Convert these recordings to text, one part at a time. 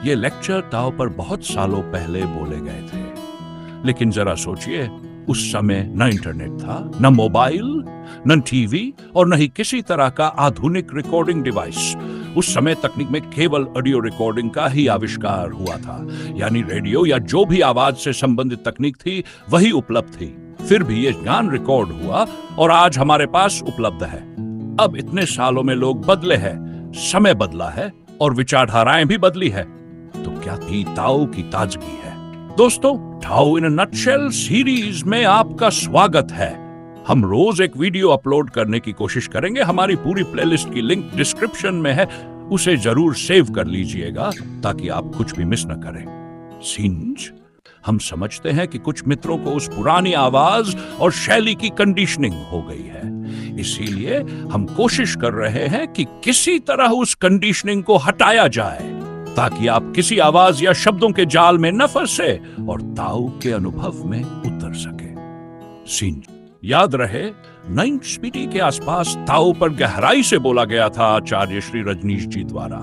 ये लेक्चर ताओ पर बहुत सालों पहले बोले गए थे, लेकिन जरा सोचिए, उस समय न इंटरनेट था, न मोबाइल, न टीवी और न ही किसी तरह का आधुनिक रिकॉर्डिंग डिवाइस। उस समय तकनीक में केवल ऑडियो रिकॉर्डिंग का ही आविष्कार हुआ था, यानी रेडियो या जो भी आवाज से संबंधित तकनीक थी वही उपलब्ध थी। फिर भी ये ज्ञान रिकॉर्ड हुआ और आज हमारे पास उपलब्ध है। अब इतने सालों में लोग बदले हैं, समय बदला है और विचारधाराएं भी बदली है, तो क्या थी ताओ की ताजगी है? दोस्तों, ताओ इन अ नटशेल सीरीज में आपका स्वागत है। हम रोज एक वीडियो अपलोड करने की कोशिश करेंगे। हमारी पूरी प्लेलिस्ट की लिंक डिस्क्रिप्शन में है, उसे जरूर सेव कर लीजिएगा ताकि आप कुछ भी मिस न करें। सीन्स, हम समझते हैं कि कुछ मित्रों को उस पुरानी आवाज और शैली की कंडीशनिंग हो गई है, इसीलिए हम कोशिश कर रहे हैं कि किसी तरह उस कंडीशनिंग को हटाया जाए ताकि आप किसी आवाज या शब्दों के जाल में न फंसे और ताओ के अनुभव में उतर सके। सीन, याद रहे, 9th स्पीडी के आसपास ताओ पर गहराई से बोला गया था आचार्य श्री रजनीश जी द्वारा।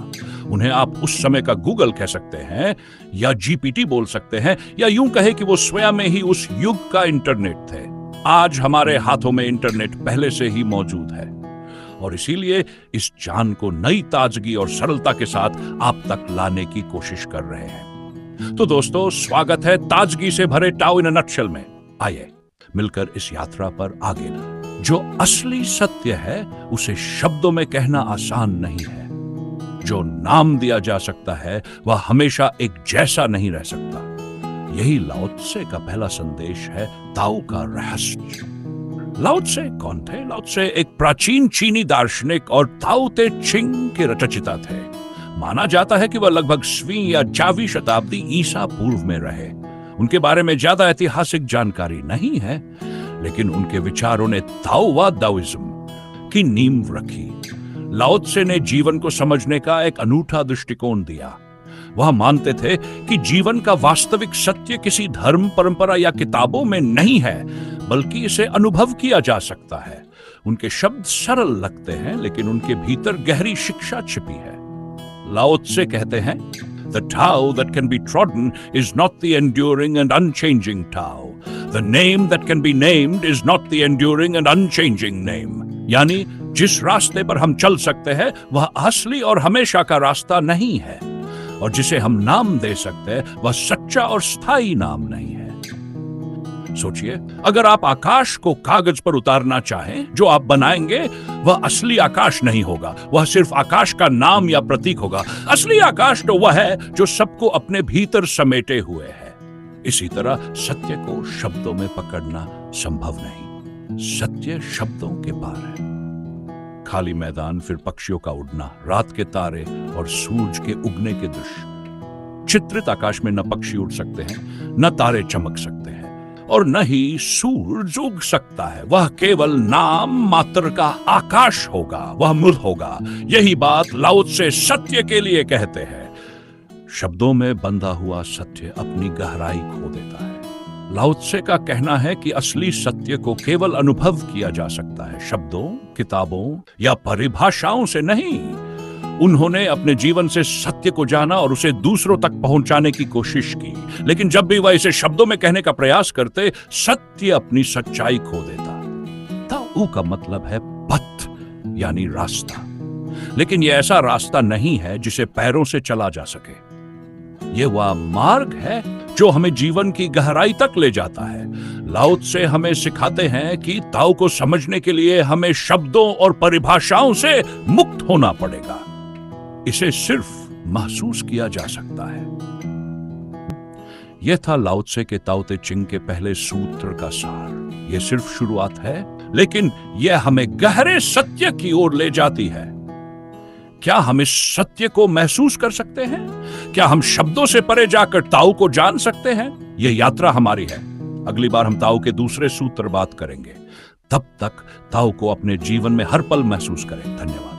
उन्हें आप उस समय का गूगल कह सकते हैं या जीपीटी बोल सकते हैं, या यूं कहे कि वो स्वयं में ही उस युग का इंटरनेट थे। आज हमारे हाथों में इंटरनेट पहले से ही मौजूद है और इसीलिए इस ज्ञान को नई ताजगी और सरलता के साथ आप तक लाने की कोशिश कर रहे हैं। तो दोस्तों, स्वागत है ताजगी से भरे ताओ इन अ नटशेल में। आइए मिलकर इस यात्रा पर आगे बढ़ें। जो असली सत्य है उसे शब्दों में कहना आसान नहीं है। जो नाम दिया जा सकता है वह हमेशा एक जैसा नहीं रह सकता। यही लाओ त्से का पहला संदेश है, ताओ का रहस्य। लाओ त्से कौन थे? लाओ त्से एक प्राचीन चीनी दार्शनिक और ताओ ते चिंग के रचयिता थे। माना जाता है कि वह लगभग 6वीं या 4वीं शताब्दी ईसा पूर्व में रहे। उनके बारे में ज्यादा ऐतिहासिक जानकारी नहीं है, लेकिन उनके विचारों ने ताओ व दाओइज्म की नींव रखी। लाओ त्से ने जीवन को समझने का एक अनूठा दृष्टिकोण दिया। वह मानते थे कि जीवन का वास्तविक सत्य किसी धर्म, परंपरा या किताबों में नहीं है, बल्कि इसे अनुभव किया जा सकता है। उनके शब्द सरल लगते हैं, लेकिन उनके भीतर गहरी शिक्षा छिपी है। लाओ त्से कहते हैं, The Tao that can be trodden is not the enduring and unchanging Tao. The name that can be named is not the enduring and unchanging name. यानी जिस रास्ते पर हम चल सकते हैं वह असली और हमेशा का रास्ता नहीं है, और जिसे हम नाम दे सकते हैं वह सच्चा और स्थायी नाम नहीं है। सोचिए, अगर आप आकाश को कागज पर उतारना चाहें, जो आप बनाएंगे वह असली आकाश नहीं होगा, वह सिर्फ आकाश का नाम या प्रतीक होगा। असली आकाश तो वह है जो सबको अपने भीतर समेटे हुए है। इसी तरह सत्य को शब्दों में पकड़ना संभव नहीं। सत्य शब्दों के पार है। खाली मैदान, फिर पक्षियों का उड़ना, रात के तारे और सूरज के उगने के दृश्य। चित्रित आकाश में न पक्षी उड़ सकते हैं, न तारे चमक सकते हैं, और न ही सूरज उग सकता है। वह केवल नाम मात्र का आकाश होगा, वह मूल होगा। यही बात लाओ त्से सत्य के लिए कहते हैं। शब्दों में बंधा हुआ सत्य अपनी गहराई खो देता है। लाओ त्से का कहना है कि असली सत्य को केवल अनुभव किया जा सकता है, शब्दों, किताबों या परिभाषाओं से नहीं। उन्होंने अपने जीवन से सत्य को जाना और उसे दूसरों तक पहुंचाने की कोशिश की, लेकिन जब भी वह इसे शब्दों में कहने का प्रयास करते, सत्य अपनी सच्चाई खो देता। ताओ का मतलब है पथ, यानी रास्ता, लेकिन यह ऐसा रास्ता नहीं है जिसे पैरों से चला जा सके। यह वह मार्ग है जो हमें जीवन की गहराई तक ले जाता है। लाओ त्से हमें सिखाते हैं कि ताओ को समझने के लिए हमें शब्दों और परिभाषाओं से मुक्त होना पड़ेगा। इसे सिर्फ महसूस किया जा सकता है। यह था लाओ त्से के ताओ ते चिंग के पहले सूत्र का सार। यह सिर्फ शुरुआत है, लेकिन यह हमें गहरे सत्य की ओर ले जाती है। क्या हम इस सत्य को महसूस कर सकते हैं? क्या हम शब्दों से परे जाकर ताओ को जान सकते हैं? यह यात्रा हमारी है। अगली बार हम ताओ के दूसरे सूत्र बात करेंगे। तब तक ताओ को अपने जीवन में हर पल महसूस करें। धन्यवाद।